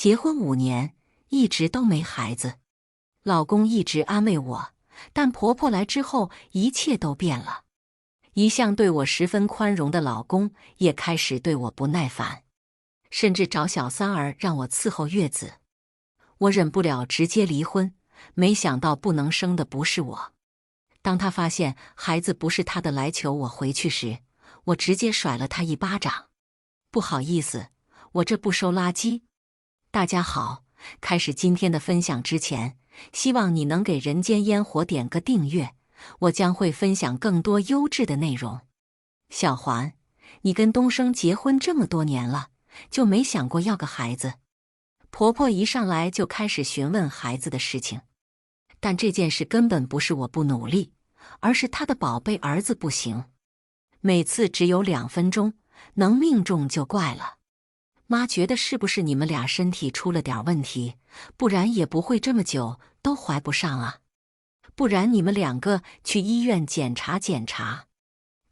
结婚5年，一直都没孩子。老公一直安慰我，但婆婆来之后，一切都变了。一向对我十分宽容的老公，也开始对我不耐烦，甚至找小三儿让我伺候月子。我忍不了，直接离婚。没想到不能生的不是我。当他发现孩子不是他的来求我回去时，我直接甩了他一巴掌。不好意思，我这不收垃圾。大家好，开始今天的分享之前，希望你能给人间烟火点个订阅，我将会分享更多优质的内容。小环，你跟东升结婚这么多年了，就没想过要个孩子？婆婆一上来就开始询问孩子的事情，但这件事根本不是我不努力，而是她的宝贝儿子不行。每次只有2分钟，能命中就怪了。妈觉得是不是你们俩身体出了点问题，不然也不会这么久都怀不上啊。不然你们2个去医院检查检查。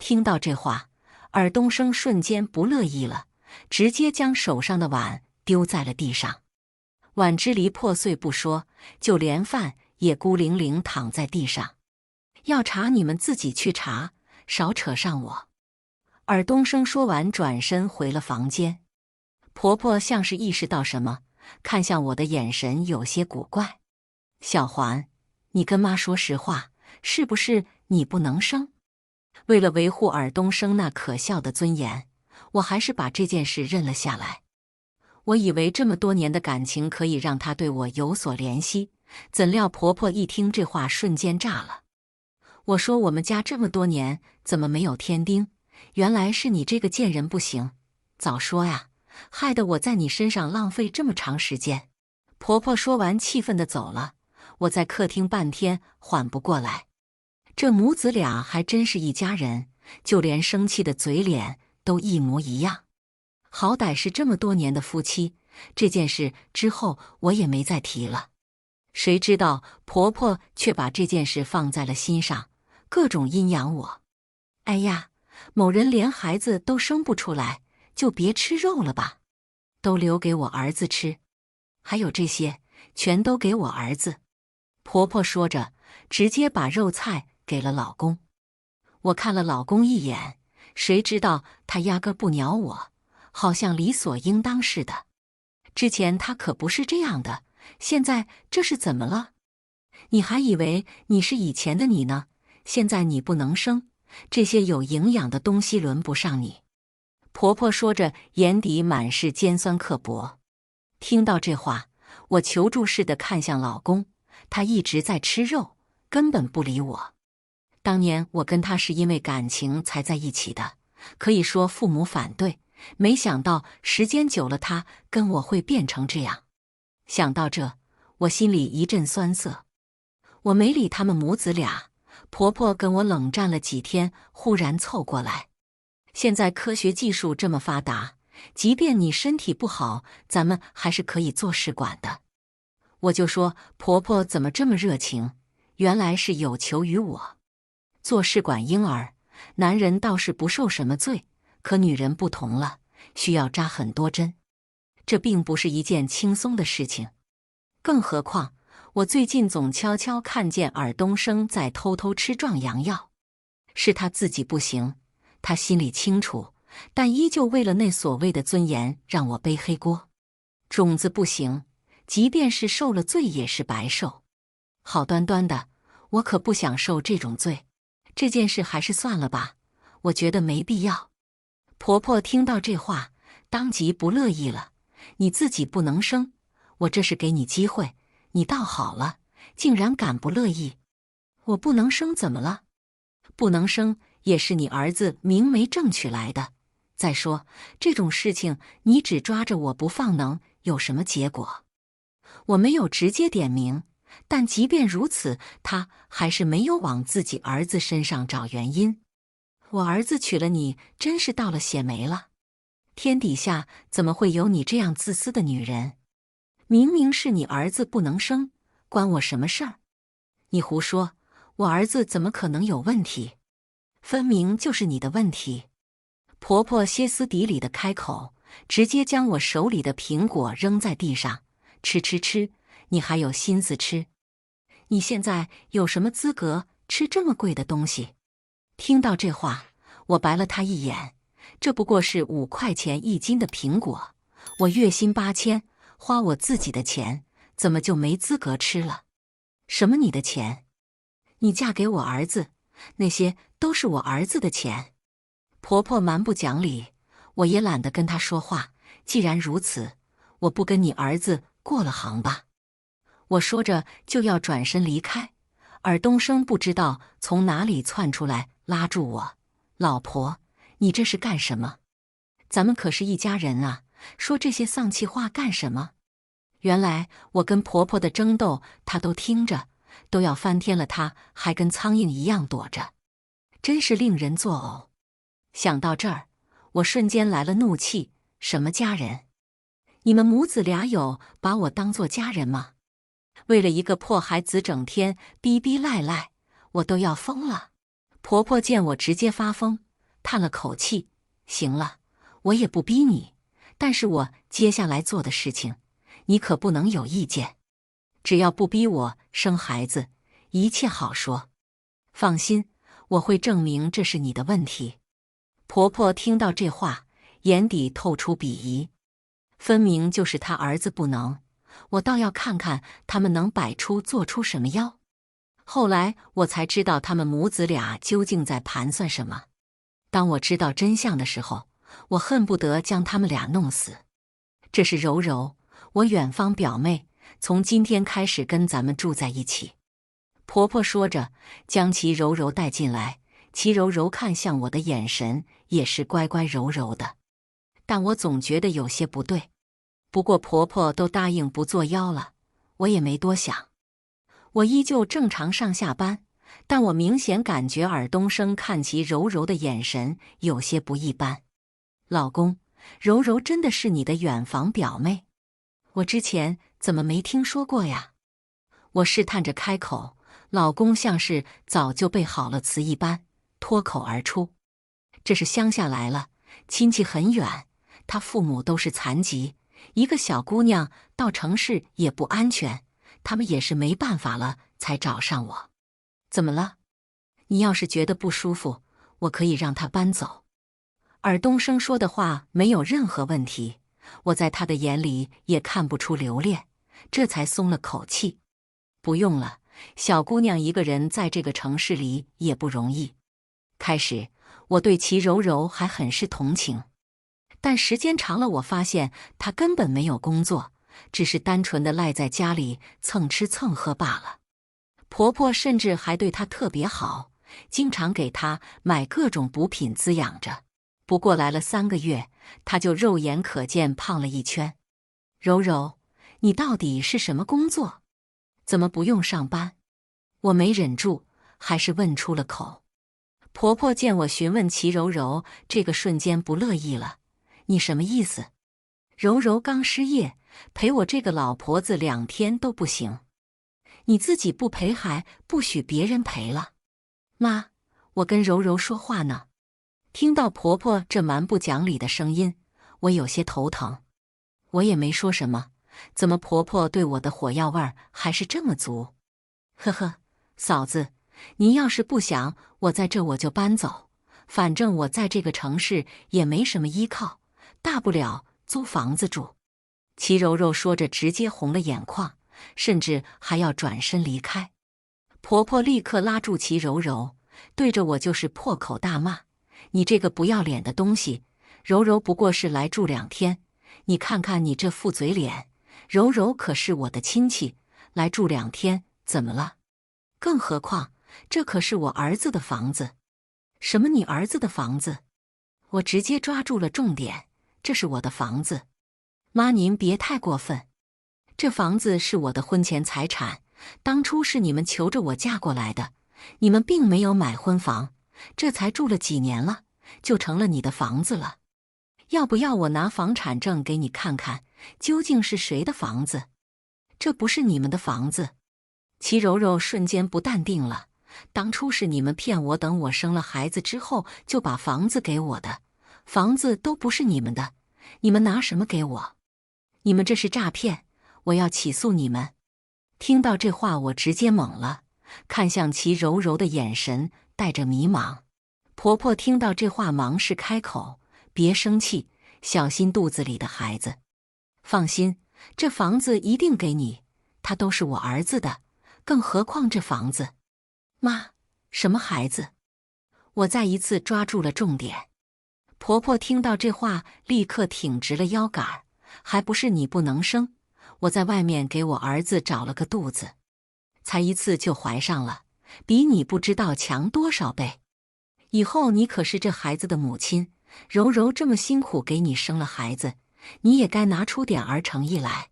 听到这话，尔东升瞬间不乐意了，直接将手上的碗丢在了地上。碗支离破碎不说，就连饭也孤零零躺在地上。要查你们自己去查，少扯上我。尔东升说完，转身回了房间。婆婆像是意识到什么，看向我的眼神有些古怪。小环，你跟妈说实话，是不是你不能生？为了维护尔东升那可笑的尊严，我还是把这件事认了下来。我以为这么多年的感情可以让他对我有所怜惜，怎料婆婆一听这话瞬间炸了。我说我们家这么多年怎么没有添丁？原来是你这个贱人不行，早说呀，害得我在你身上浪费这么长时间。婆婆说完气愤地走了，我在客厅半天缓不过来。这母子俩还真是一家人，就连生气的嘴脸都一模一样。好歹是这么多年的夫妻，这件事之后我也没再提了。谁知道婆婆却把这件事放在了心上，各种阴阳我。哎呀，某人连孩子都生不出来，就别吃肉了吧，都留给我儿子吃。还有这些，全都给我儿子。婆婆说着，直接把肉菜给了老公。我看了老公一眼，谁知道他压根不鸟我，好像理所应当似的。之前他可不是这样的，现在这是怎么了？你还以为你是以前的你呢？现在你不能生，这些有营养的东西轮不上你。婆婆说着，眼底满是尖酸刻薄。听到这话，我求助似的看向老公，他一直在吃肉，根本不理我。当年我跟他是因为感情才在一起的，可以说父母反对，没想到时间久了，他跟我会变成这样。想到这，我心里一阵酸涩。我没理他们母子俩，婆婆跟我冷战了几天，忽然凑过来。现在科学技术这么发达，即便你身体不好，咱们还是可以做试管的。我就说婆婆怎么这么热情，原来是有求于我。做试管婴儿，男人倒是不受什么罪，可女人不同了，需要扎很多针，这并不是一件轻松的事情。更何况我最近总悄悄看见尔东升在偷偷吃壮阳药，是他自己不行，他心里清楚，但依旧为了那所谓的尊严让我背黑锅。种子不行，即便是受了罪也是白受。好端端的，我可不想受这种罪。这件事还是算了吧，我觉得没必要。婆婆听到这话，当即不乐意了。你自己不能生，我这是给你机会，你倒好了，竟然敢不乐意。我不能生怎么了？不能生也是你儿子明媒正娶来的。再说这种事情，你只抓着我不放，能有什么结果？我没有直接点名，但即便如此，他还是没有往自己儿子身上找原因。我儿子娶了你，真是到了血霉了。天底下怎么会有你这样自私的女人？明明是你儿子不能生，关我什么事儿？你胡说，我儿子怎么可能有问题？分明就是你的问题。婆婆歇斯底里的开口，直接将我手里的苹果扔在地上，吃吃吃，你还有心思吃？你现在有什么资格吃这么贵的东西？听到这话，我白了他一眼，这不过是5块钱1斤的苹果，我月薪8000，花我自己的钱，怎么就没资格吃了？什么你的钱？你嫁给我儿子，那些都是我儿子的钱。婆婆蛮不讲理，我也懒得跟她说话。既然如此，我不跟你儿子过了行吧。我说着就要转身离开，尔东升不知道从哪里窜出来拉住我：“老婆，你这是干什么？咱们可是一家人啊，说这些丧气话干什么？”原来我跟婆婆的争斗，她都听着，都要翻天了，她还跟苍蝇一样躲着，真是令人作呕。想到这儿，我瞬间来了怒气：什么家人？你们母子俩有把我当作家人吗？为了一个破孩子整天逼逼赖赖，我都要疯了。婆婆见我直接发疯，叹了口气：行了，我也不逼你，但是我接下来做的事情，你可不能有意见。只要不逼我生孩子，一切好说。放心，我会证明这是你的问题。婆婆听到这话，眼底透出鄙夷，分明就是她儿子不能，我倒要看看他们能做出什么妖。后来我才知道他们母子俩究竟在盘算什么。当我知道真相的时候，我恨不得将他们俩弄死。这是柔柔，我远方表妹，从今天开始跟咱们住在一起。婆婆说着，将齐柔柔带进来。齐柔柔看向我的眼神也是乖乖柔柔的，但我总觉得有些不对。不过婆婆都答应不做妖了，我也没多想。我依旧正常上下班，但我明显感觉尔东升看齐柔柔的眼神有些不一般。老公，柔柔真的是你的远房表妹？我之前怎么没听说过呀？我试探着开口，老公像是早就备好了词一般，脱口而出：这是乡下来了，亲戚很远，他父母都是残疾，一个小姑娘到城市也不安全，他们也是没办法了才找上我。怎么了？你要是觉得不舒服，我可以让他搬走。尔东升说的话没有任何问题，我在他的眼里也看不出留恋，这才松了口气。不用了，小姑娘一个人在这个城市里也不容易。开始我对齐柔柔还很是同情，但时间长了，我发现她根本没有工作，只是单纯的赖在家里蹭吃蹭喝罢了。婆婆甚至还对她特别好，经常给她买各种补品滋养着。不过来了3个月，她就肉眼可见胖了1圈。柔柔，你到底是什么工作？怎么不用上班？我没忍住，还是问出了口。婆婆见我询问齐柔柔，这个瞬间不乐意了：你什么意思？柔柔刚失业，陪我这个老婆子2天都不行，你自己不陪还不许别人陪了？妈，我跟柔柔说话呢。听到婆婆这蛮不讲理的声音，我有些头疼。我也没说什么，怎么婆婆对我的火药味儿还是这么足？呵呵，嫂子，您要是不想我在这，我就搬走，反正我在这个城市也没什么依靠，大不了租房子住。齐柔柔说着直接红了眼眶，甚至还要转身离开。婆婆立刻拉住齐柔柔，对着我就是破口大骂：你这个不要脸的东西，柔柔不过是来住2天，你看看你这副嘴脸，柔柔可是我的亲戚，来住2天怎么了？更何况这可是我儿子的房子。什么你儿子的房子？我直接抓住了重点，这是我的房子。妈，您别太过分，这房子是我的婚前财产，当初是你们求着我嫁过来的，你们并没有买婚房，这才住了几年了，就成了你的房子了。要不要我拿房产证给你看看，究竟是谁的房子？这不是你们的房子。齐柔柔瞬间不淡定了，当初是你们骗我，等我生了孩子之后就把房子给我的，房子都不是你们的，你们拿什么给我？你们这是诈骗，我要起诉你们！”听到这话，我直接懵了，看向其柔柔的眼神带着迷茫。婆婆听到这话，忙是开口：“别生气，小心肚子里的孩子。放心，这房子一定给你，他都是我儿子的，更何况这房子。”妈，什么孩子？我再一次抓住了重点。婆婆听到这话，立刻挺直了腰杆：“还不是你不能生？我在外面给我儿子找了个肚子，才一次就怀上了，比你不知道强多少倍。以后你可是这孩子的母亲，柔柔这么辛苦给你生了孩子，你也该拿出点儿诚意来。”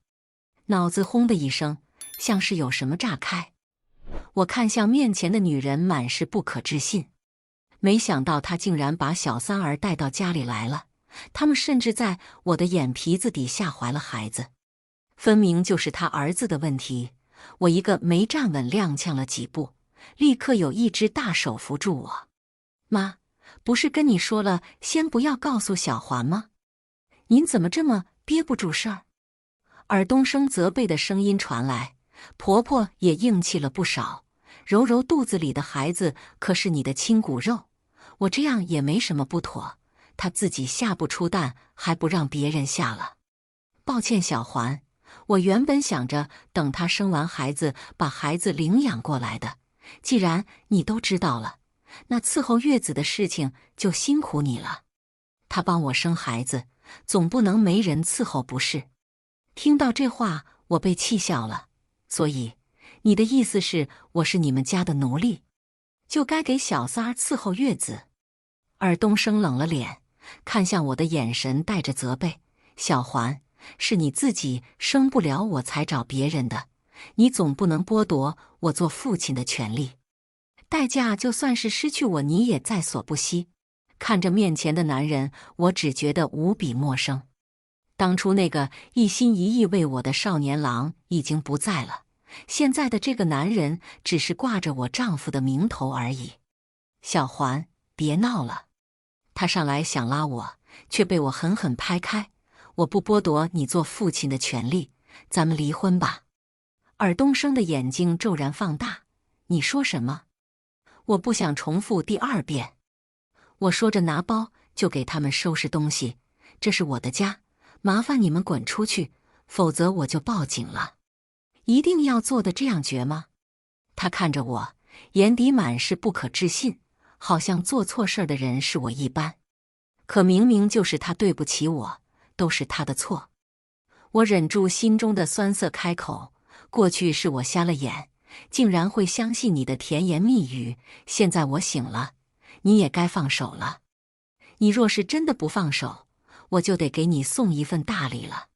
脑子轰的一声，像是有什么炸开。我看向面前的女人，满是不可置信。没想到她竟然把小三儿带到家里来了，他们甚至在我的眼皮子底下怀了孩子，分明就是他儿子的问题。我一个没站稳，踉跄了几步，立刻有一只大手扶住我。妈，不是跟你说了，先不要告诉小环吗？您怎么这么憋不住事儿？尔东升责备的声音传来，婆婆也硬气了不少。柔柔肚子里的孩子可是你的亲骨肉，我这样也没什么不妥，她自己下不出蛋，还不让别人下了。抱歉，小环，我原本想着等她生完孩子，把孩子领养过来的。既然你都知道了，那伺候月子的事情就辛苦你了。她帮我生孩子，总不能没人伺候不是？听到这话，我被气笑了。所以，你的意思是我是你们家的奴隶，就该给小三儿伺候月子？尔东升冷了脸，看向我的眼神带着责备：“小环，是你自己生不了我才找别人的，你总不能剥夺我做父亲的权利。代价就算是失去我，你也在所不惜。”看着面前的男人，我只觉得无比陌生。当初那个一心一意为我的少年郎已经不在了，现在的这个男人只是挂着我丈夫的名头而已。小环，别闹了！他上来想拉我，却被我狠狠拍开。我不剥夺你做父亲的权利，咱们离婚吧。尔东升的眼睛骤然放大，你说什么？我不想重复第二遍。我说着拿包就给他们收拾东西，这是我的家，麻烦你们滚出去，否则我就报警了。一定要做的这样绝吗？他看着我，眼底满是不可置信，好像做错事的人是我一般。可明明就是他对不起我，都是他的错。我忍住心中的酸涩开口：“过去是我瞎了眼，竟然会相信你的甜言蜜语，现在我醒了，你也该放手了。你若是真的不放手，我就得给你送一份大礼了。”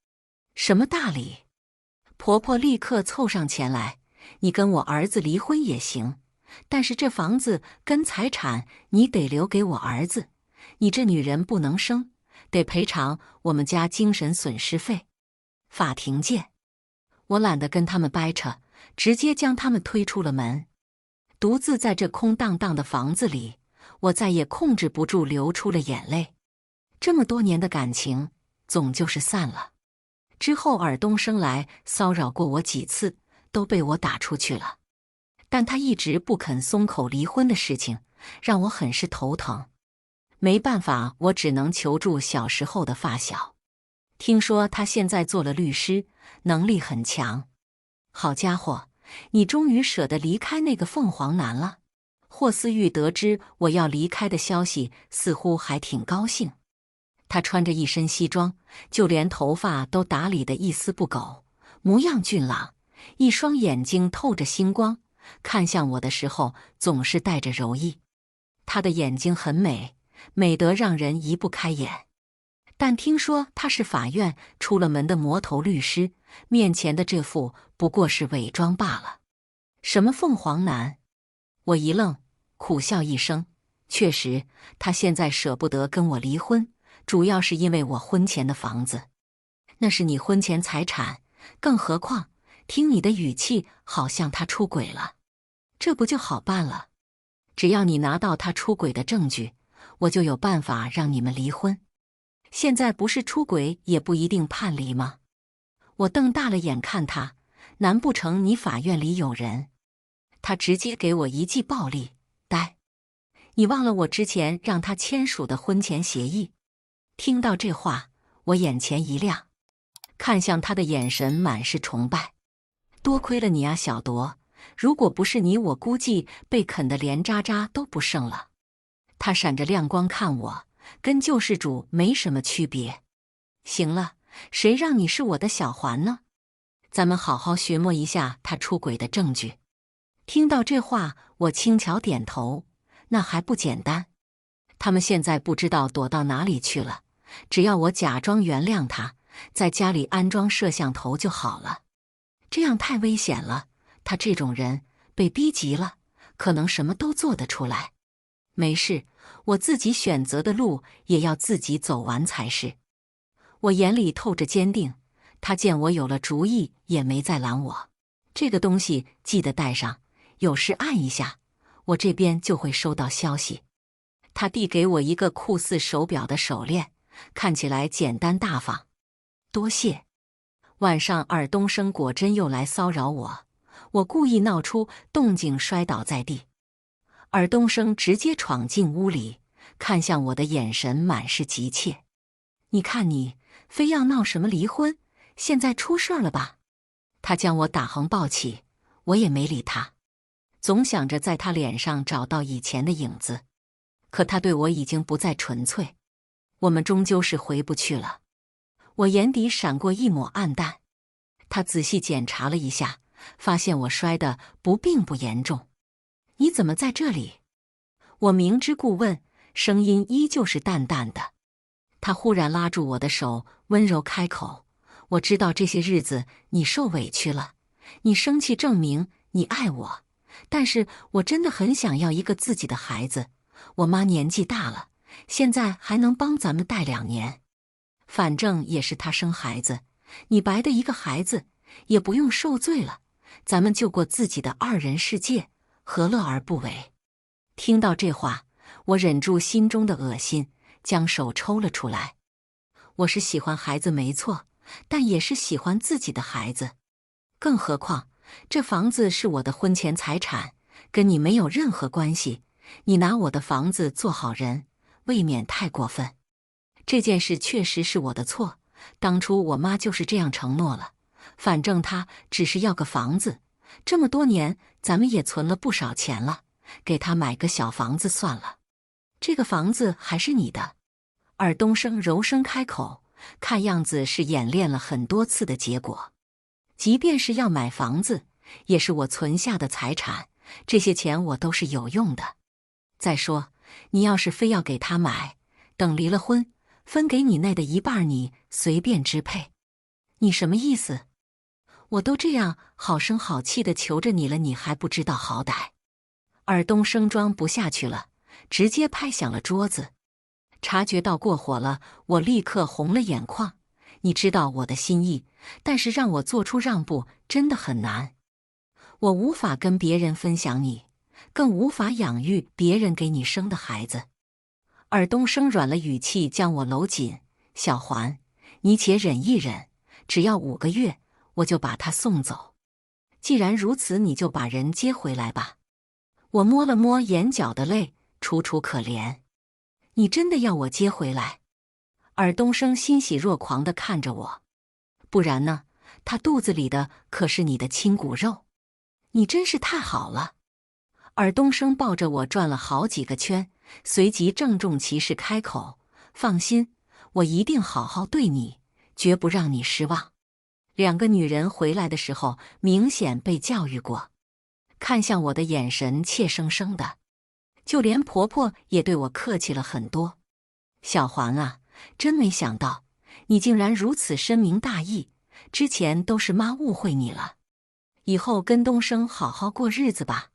什么大礼？婆婆立刻凑上前来：“你跟我儿子离婚也行，但是这房子跟财产你得留给我儿子。你这女人不能生，得赔偿我们家精神损失费。法庭见！”我懒得跟他们掰扯，直接将他们推出了门。独自在这空荡荡的房子里，我再也控制不住流出了眼泪。这么多年的感情，总就是散了。之后尔东升来骚扰过我几次，都被我打出去了。但他一直不肯松口离婚的事情，让我很是头疼。没办法，我只能求助小时候的发小。听说他现在做了律师，能力很强。好家伙，你终于舍得离开那个凤凰男了。霍思玉得知我要离开的消息，似乎还挺高兴。他穿着一身西装，就连头发都打理得一丝不苟，模样俊朗，一双眼睛透着星光，看向我的时候总是带着柔意。他的眼睛很美，美得让人移不开眼。但听说他是法院出了门的魔头律师，面前的这副不过是伪装罢了。什么凤凰男？我一愣，苦笑一声。确实，他现在舍不得跟我离婚，主要是因为我婚前的房子，那是你婚前财产。更何况，听你的语气，好像他出轨了。这不就好办了？只要你拿到他出轨的证据，我就有办法让你们离婚。现在不是出轨也不一定判离吗？我瞪大了眼看他，难不成你法院里有人？他直接给我一记暴力，呆！你忘了我之前让他签署的婚前协议？听到这话，我眼前一亮，看向他的眼神满是崇拜。多亏了你啊，小铎！如果不是你，我估计被啃得连渣渣都不剩了。他闪着亮光看我，跟救世主没什么区别。行了，谁让你是我的小环呢？咱们好好寻摸一下他出轨的证据。听到这话，我轻巧点头。那还不简单？他们现在不知道躲到哪里去了，只要我假装原谅他，在家里安装摄像头就好了。这样太危险了，他这种人被逼急了，可能什么都做得出来。没事，我自己选择的路也要自己走完才是。我眼里透着坚定，他见我有了主意，也没再拦我。这个东西记得带上，有事按一下，我这边就会收到消息。他递给我一个酷似手表的手链，看起来简单大方。多谢。晚上尔东升果真又来骚扰我，我故意闹出动静摔倒在地。尔东升直接闯进屋里，看向我的眼神满是急切。你看你，非要闹什么离婚？现在出事了吧？他将我打横抱起，我也没理他。总想着在他脸上找到以前的影子，可他对我已经不再纯粹，我们终究是回不去了。我眼底闪过一抹暗淡，他仔细检查了一下，发现我摔得并不严重。你怎么在这里？我明知故问，声音依旧是淡淡的。他忽然拉住我的手，温柔开口：我知道这些日子你受委屈了，你生气证明你爱我，但是我真的很想要一个自己的孩子。我妈年纪大了，现在还能帮咱们带2年，反正也是她生孩子，你白的一个孩子也不用受罪了，咱们就过自己的2人世界，何乐而不为？听到这话，我忍住心中的恶心，将手抽了出来。我是喜欢孩子没错，但也是喜欢自己的孩子。更何况这房子是我的婚前财产，跟你没有任何关系，你拿我的房子做好人，未免太过分。这件事确实是我的错，当初我妈就是这样承诺了，反正她只是要个房子，这么多年咱们也存了不少钱了，给她买个小房子算了。这个房子还是你的。尔东升柔声开口，看样子是演练了很多次的结果。即便是要买房子，也是我存下的财产，这些钱我都是有用的。再说，你要是非要给他买，等离了婚，分给你那的一半你随便支配。你什么意思？我都这样好声好气的求着你了，你还不知道好歹？尔东升装不下去了，直接拍响了桌子。察觉到过火了，我立刻红了眼眶。你知道我的心意，但是让我做出让步真的很难。我无法跟别人分享你，更无法养育别人给你生的孩子。尔东升软了语气将我搂紧，小环，你且忍一忍，只要5个月，我就把他送走。既然如此，你就把人接回来吧。我摸了摸眼角的泪，楚楚可怜。你真的要我接回来？尔东升欣喜若狂地看着我。不然呢？他肚子里的可是你的亲骨肉。你真是太好了。尔东升抱着我转了好几个圈，随即郑重其事开口：放心，我一定好好对你，绝不让你失望。2个女人回来的时候，明显被教育过，看向我的眼神怯生生的，就连婆婆也对我客气了很多。小环啊，真没想到你竟然如此深明大义，之前都是妈误会你了，以后跟东升好好过日子吧。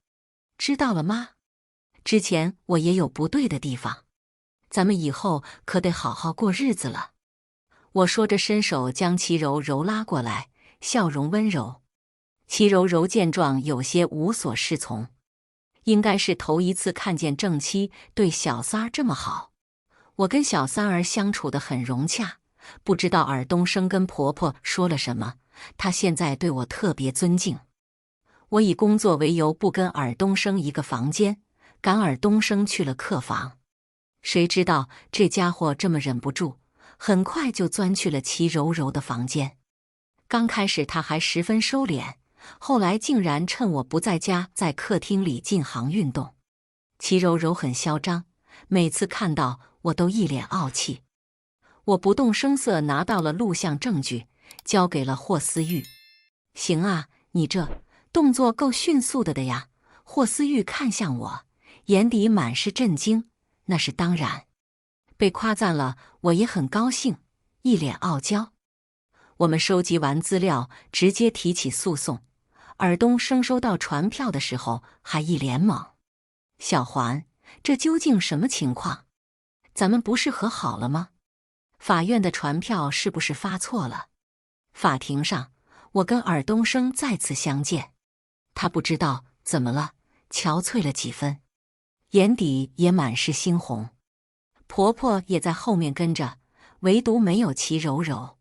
知道了妈？之前我也有不对的地方，咱们以后可得好好过日子了。我说着伸手将齐柔柔拉过来，笑容温柔。齐柔柔见状有些无所适从，应该是头一次看见正妻对小三儿这么好。我跟小三儿相处得很融洽，不知道尔东升跟婆婆说了什么，她现在对我特别尊敬。我以工作为由不跟尔东升一个房间，赶尔东升去了客房。谁知道这家伙这么忍不住，很快就钻去了齐柔柔的房间。刚开始他还十分收敛，后来竟然趁我不在家，在客厅里进行运动。齐柔柔很嚣张，每次看到我都一脸傲气。我不动声色拿到了录像证据，交给了霍思玉。行啊，你这动作够迅速的呀。霍思玉看向我，眼底满是震惊。那是当然，被夸赞了，我也很高兴，一脸傲娇。我们收集完资料，直接提起诉讼。尔东升收到传票的时候，还一脸懵：“小环，这究竟什么情况？咱们不是和好了吗？法院的传票是不是发错了？”法庭上，我跟尔东升再次相见，他不知道怎么了，憔悴了几分，眼底也满是猩红。婆婆也在后面跟着，唯独没有齐柔柔。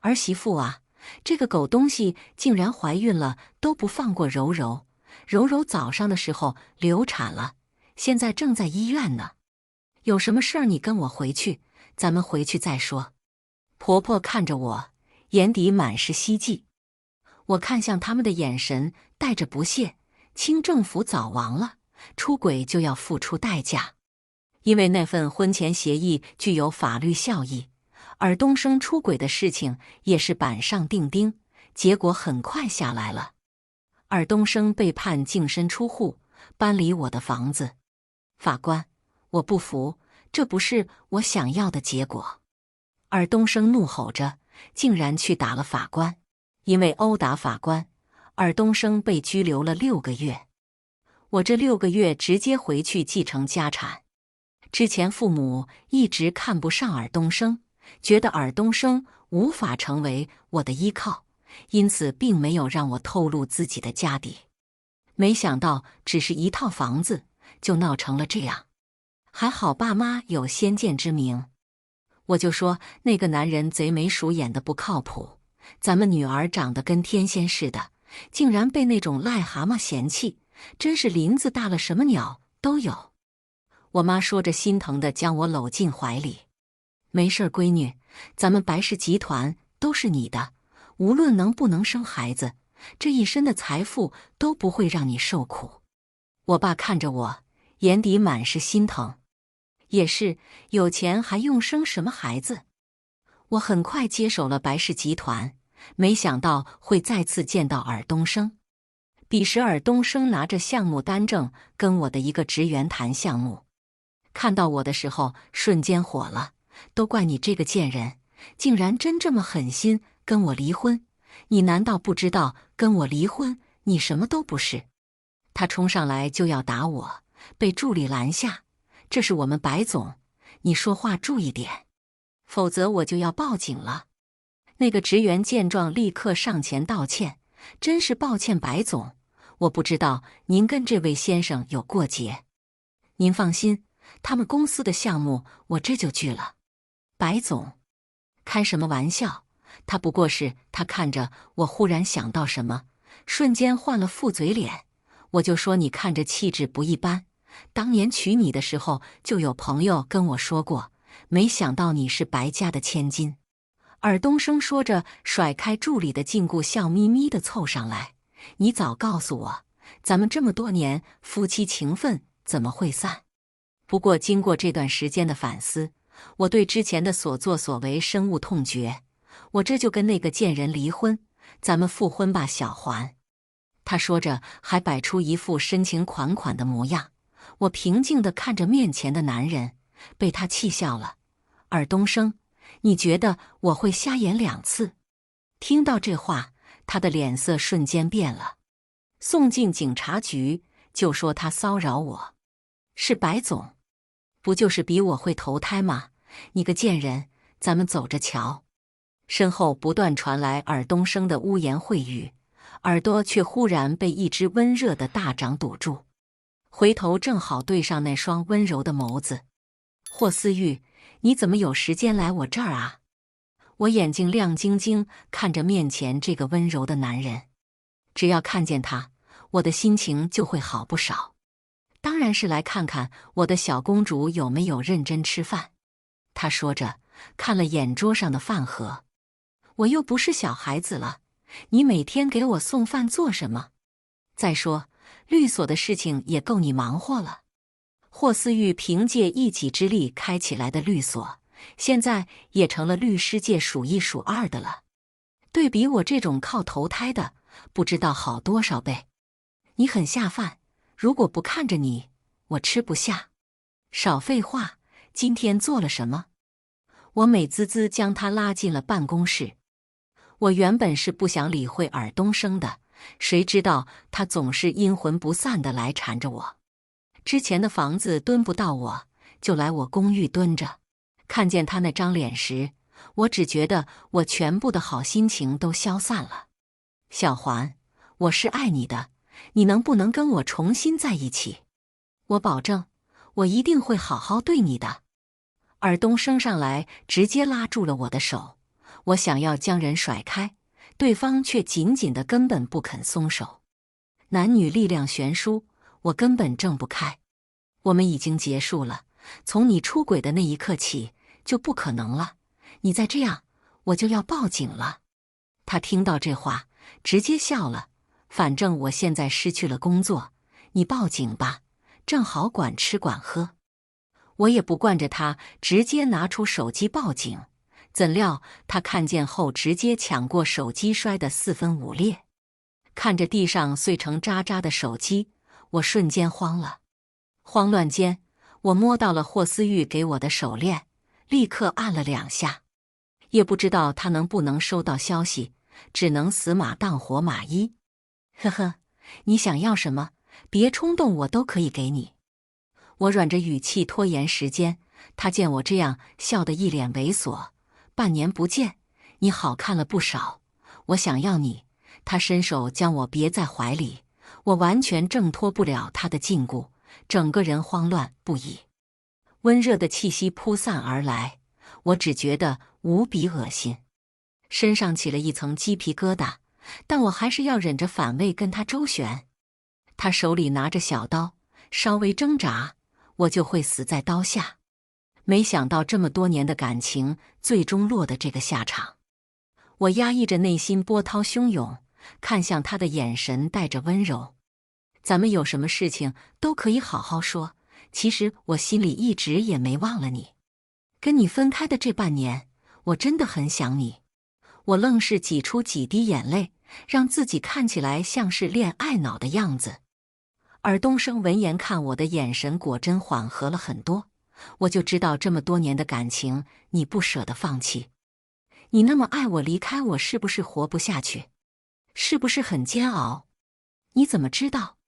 儿媳妇啊，这个狗东西竟然怀孕了，都不放过柔柔。柔柔早上的时候流产了，现在正在医院呢。有什么事儿你跟我回去，咱们回去再说。婆婆看着我，眼底满是希冀。我看向他们的眼神带着不屑。清政府早亡了，出轨就要付出代价，因为那份婚前协议具有法律效益。尔东升出轨的事情也是板上钉钉，结果很快下来了。尔东升被判净身出户，搬离我的房子。法官，我不服，这不是我想要的结果。尔东升怒吼着，竟然去打了法官。因为殴打法官，尔东升被拘留了6个月。我这6个月直接回去继承家产。之前父母一直看不上尔东升，觉得尔东升无法成为我的依靠，因此并没有让我透露自己的家底。没想到只是一套房子，就闹成了这样。还好爸妈有先见之明，我就说那个男人贼眉鼠眼的不靠谱，咱们女儿长得跟天仙似的，竟然被那种癞蛤蟆嫌弃，真是林子大了什么鸟都有。我妈说着心疼地将我搂进怀里。没事闺女，咱们白氏集团都是你的，无论能不能生孩子，这一身的财富都不会让你受苦。我爸看着我，眼底满是心疼。也是，有钱还用生什么孩子？我很快接手了白氏集团，没想到会再次见到尔东升。彼时尔东升拿着项目单证跟我的一个职员谈项目，看到我的时候瞬间火了，都怪你这个贱人，竟然真这么狠心跟我离婚，你难道不知道跟我离婚你什么都不是？他冲上来就要打我，被助理拦下。这是我们白总，你说话注意点，否则我就要报警了。那个职员见状立刻上前道歉，真是抱歉白总，我不知道您跟这位先生有过节。您放心，他们公司的项目我这就拒了。白总，开什么玩笑，他不过是……他看着我忽然想到什么，瞬间换了副嘴脸。我就说你看着气质不一般，当年娶你的时候就有朋友跟我说过，没想到你是白家的千金。尔东升说着甩开助理的禁锢，笑眯眯地凑上来，你早告诉我，咱们这么多年夫妻情分怎么会散？不过经过这段时间的反思，我对之前的所作所为深恶痛绝，我这就跟那个贱人离婚，咱们复婚吧小环。他说着还摆出一副深情款款的模样。我平静地看着面前的男人，被他气笑了。尔东升，你觉得我会瞎眼2次？听到这话，他的脸色瞬间变了。送进警察局，就说他骚扰我。是白总，不就是比我会投胎吗？你个贱人，咱们走着瞧。身后不断传来尔东升的污言秽语，耳朵却忽然被一只温热的大掌堵住。回头正好对上那双温柔的眸子。霍思玉，你怎么有时间来我这儿啊？我眼睛亮晶晶看着面前这个温柔的男人，只要看见他，我的心情就会好不少。当然是来看看我的小公主有没有认真吃饭。他说着，看了眼桌上的饭盒。我又不是小孩子了，你每天给我送饭做什么？再说，律所的事情也够你忙活了。霍思玉凭借一己之力开起来的律所，现在也成了律师界数一数二的了。对比我这种靠投胎的，不知道好多少倍。你很下饭，如果不看着你，我吃不下。少废话，今天做了什么？我美滋滋将他拉进了办公室。我原本是不想理会尔东升的，谁知道他总是阴魂不散的来缠着我。之前的房子蹲不到我，就来我公寓蹲着。看见他那张脸时，我只觉得我全部的好心情都消散了。小环，我是爱你的，你能不能跟我重新在一起？我保证，我一定会好好对你的。尔东升上来，直接拉住了我的手。我想要将人甩开，对方却紧紧的，根本不肯松手。男女力量悬殊，我根本挣不开。我们已经结束了，从你出轨的那一刻起，就不可能了。你再这样，我就要报警了。他听到这话，直接笑了。反正我现在失去了工作，你报警吧，正好管吃管喝。我也不惯着他，直接拿出手机报警。怎料他看见后，直接抢过手机，摔得四分五裂。看着地上碎成渣渣的手机，我瞬间慌了。慌乱间，我摸到了霍思玉给我的手链，立刻按了2下。也不知道他能不能收到消息，只能死马当活马医。呵呵，你想要什么？别冲动，我都可以给你。我软着语气拖延时间，他见我这样，笑得一脸猥琐。半年不见，你好看了不少。我想要你。他伸手将我别在怀里，我完全挣脱不了他的禁锢，整个人慌乱不已。温热的气息扑散而来，我只觉得无比恶心，身上起了一层鸡皮疙瘩，但我还是要忍着反胃跟他周旋。他手里拿着小刀，稍微挣扎，我就会死在刀下。没想到这么多年的感情，最终落得这个下场。我压抑着内心波涛汹涌，看向他的眼神带着温柔。咱们有什么事情都可以好好说，其实我心里一直也没忘了你。跟你分开的这半年，我真的很想你。我愣是挤出几滴眼泪，让自己看起来像是恋爱脑的样子。尔东升闻言看我的眼神果真缓和了很多。我就知道这么多年的感情，你不舍得放弃。你那么爱我，离开我是不是活不下去？是不是很煎熬？你怎么知道？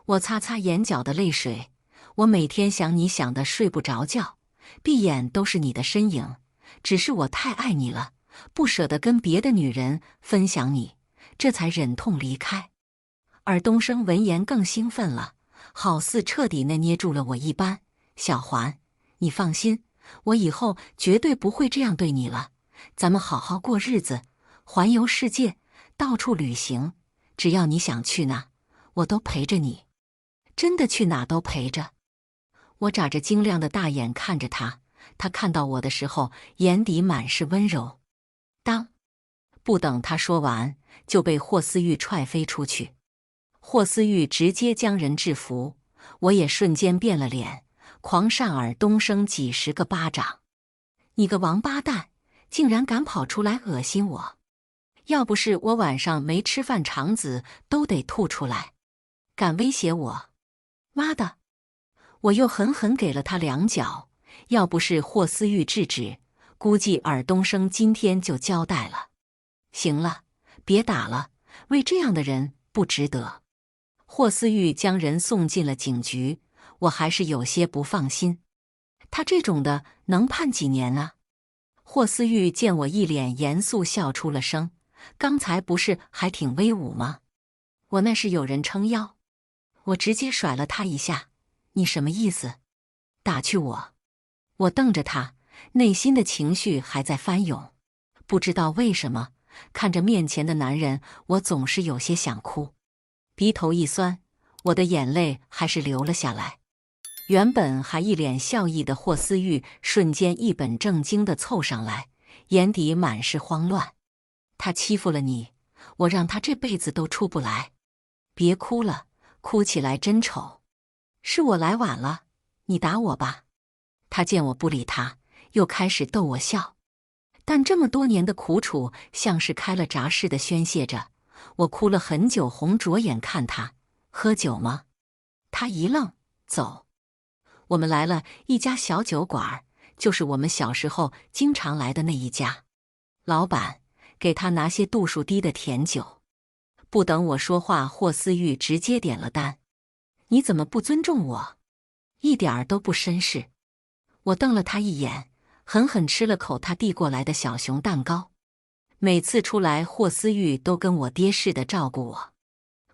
我擦擦眼角的泪水。我每天想你想得睡不着觉，闭眼都是你的身影。只是我太爱你了，不舍得跟别的女人分享你，这才忍痛离开。尔东升闻言更兴奋了，好似彻底地捏住了我一般。小环，你放心，我以后绝对不会这样对你了。咱们好好过日子，环游世界，到处旅行，只要你想去哪，我都陪着你。真的去哪都陪着。我眨着晶亮的大眼看着他，他看到我的时候，眼底满是温柔。当，不等他说完，就被霍思玉踹飞出去。霍思玉直接将人制服，我也瞬间变了脸。狂扇尔东升几10个巴掌。你个王八蛋，竟然敢跑出来恶心我！要不是我晚上没吃饭，肠子都得吐出来。敢威胁我！妈的！我又狠狠给了他2脚。要不是霍思玉制止，估计尔东升今天就交代了。行了，别打了，为这样的人不值得。霍思玉将人送进了警局。我还是有些不放心，他这种的能判几年啊？霍思玉见我一脸严肃，笑出了声。刚才不是还挺威武吗？我那是有人撑腰。我直接甩了他一下。你什么意思？打趣我？我瞪着他，内心的情绪还在翻涌。不知道为什么，看着面前的男人，我总是有些想哭。鼻头一酸，我的眼泪还是流了下来。原本还一脸笑意的霍思玉，瞬间一本正经地凑上来，眼底满是慌乱。他欺负了你，我让他这辈子都出不来。别哭了，哭起来真丑。是我来晚了，你打我吧。他见我不理他，又开始逗我笑。但这么多年的苦楚，像是开了闸似的宣泄着。我哭了很久，红着眼看他。喝酒吗？他一愣，走。我们来了一家小酒馆，就是我们小时候经常来的那一家。老板，给他拿些度数低的甜酒。不等我说话，霍思玉直接点了单。你怎么不尊重我？一点儿都不绅士。我瞪了他一眼，狠狠吃了口他递过来的小熊蛋糕。每次出来，霍思玉都跟我爹似的照顾我，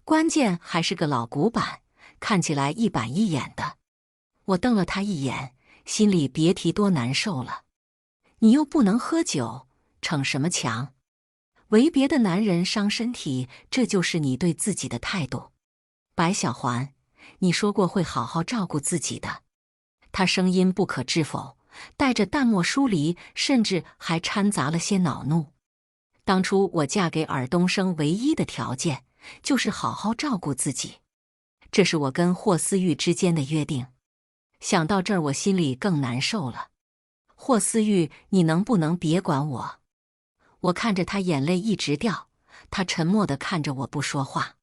关键还是个老古板，看起来一板一眼的。我瞪了他一眼，心里别提多难受了。你又不能喝酒，逞什么强？为别的男人伤身体，这就是你对自己的态度。白小环，你说过会好好照顾自己的。他声音不可置否，带着淡漠疏离，甚至还掺杂了些恼怒。当初我嫁给尔东升唯一的条件，就是好好照顾自己，这是我跟霍思玉之间的约定。想到这儿，我心里更难受了。霍思玉，你能不能别管我？我看着他眼泪一直掉，他沉默地看着我不说话。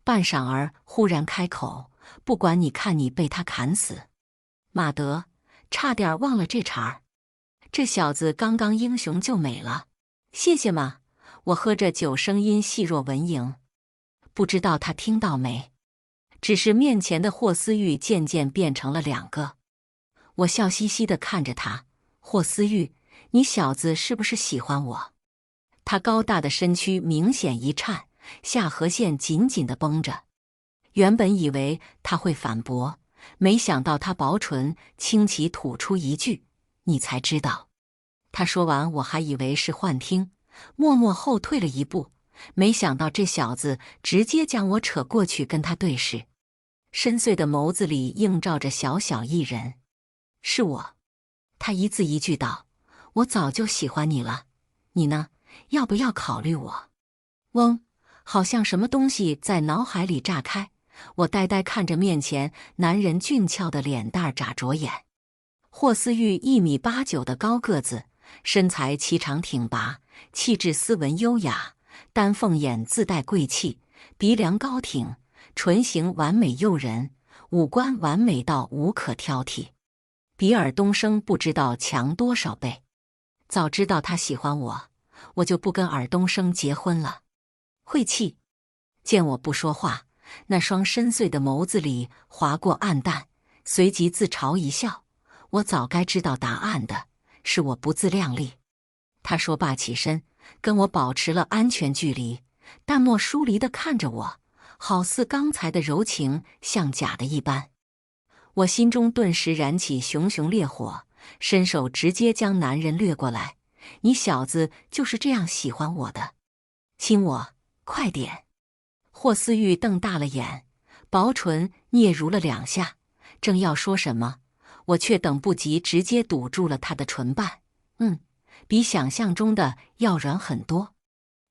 半晌儿忽然开口，不管你看你被他砍死。马德，差点忘了这茬儿。这小子刚刚英雄救美了。谢谢嘛，我喝着酒，声音细若蚊蝇。不知道他听到没？只是面前的霍思玉渐渐变成了两个。我笑嘻嘻地看着他，霍思玉，你小子是不是喜欢我？他高大的身躯明显一颤，下颌线紧紧地绷着。原本以为他会反驳，没想到他薄唇轻启吐出一句：“你才知道。”他说完，我还以为是幻听，默默后退了一步。没想到这小子直接将我扯过去跟他对视，深邃的眸子里映照着小小一人。是我。他一字一句道：“我早就喜欢你了，你呢？要不要考虑我？”嗡，好像什么东西在脑海里炸开。我呆呆看着面前男人俊俏的脸蛋，眨着眼。霍思玉1.89米的高个子，身材颀长挺拔，气质斯文优雅，丹凤眼自带贵气，鼻梁高挺，唇形完美诱人，五官完美到无可挑剔，比尔东升不知道强多少倍。早知道他喜欢我，我就不跟尔东升结婚了。晦气！见我不说话，那双深邃的眸子里划过暗淡，随即自嘲一笑。我早该知道答案的，是我不自量力。他说罢起身，跟我保持了安全距离，淡漠疏离地看着我，好似刚才的柔情像假的一般。我心中顿时燃起熊熊烈火，伸手直接将男人掠过来。你小子就是这样喜欢我的？亲我，快点！霍思玉瞪大了眼，薄唇嗫嚅了2下，正要说什么，我却等不及，直接堵住了他的唇瓣。比想象中的要软很多。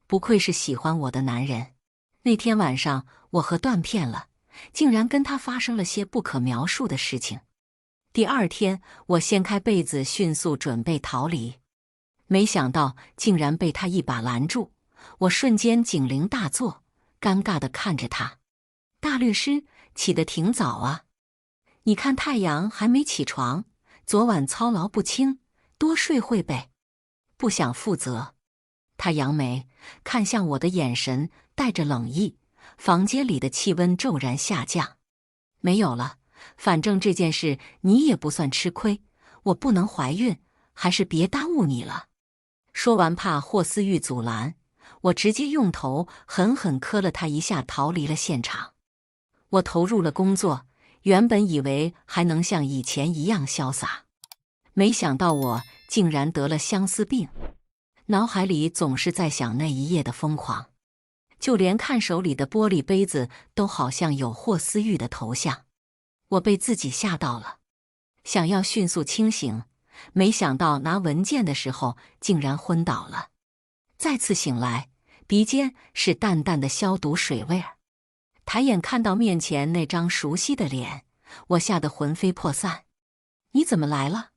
不愧是喜欢我的男人。那天晚上我喝断片了，竟然跟他发生了些不可描述的事情。第二天，我掀开被子，迅速准备逃离，没想到竟然被他一把拦住。我瞬间警铃大作，尴尬地看着他。大律师，起得挺早啊。你看太阳还没起床，昨晚操劳不轻，多睡会呗。不想负责。他扬眉，看向我的眼神带着冷意，房间里的气温骤然下降。没有了，反正这件事你也不算吃亏，我不能怀孕，还是别耽误你了。说完，怕霍思玉阻拦，我直接用头狠狠磕了他一下，逃离了现场。我投入了工作，原本以为还能像以前一样潇洒，没想到我竟然得了相思病，脑海里总是在想那一夜的疯狂，就连看手里的玻璃杯子都好像有霍思玉的头像。我被自己吓到了，想要迅速清醒，没想到拿文件的时候竟然昏倒了。再次醒来，鼻尖是淡淡的消毒水味儿。抬眼看到面前那张熟悉的脸，我吓得魂飞魄散。你怎么来了？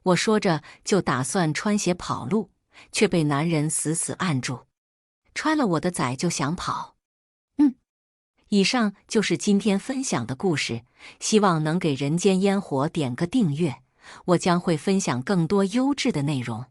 我说着就打算穿鞋跑路，却被男人死死按住。揣了我的崽就想跑。以上就是今天分享的故事，希望能给人间烟火点个订阅，我将会分享更多优质的内容。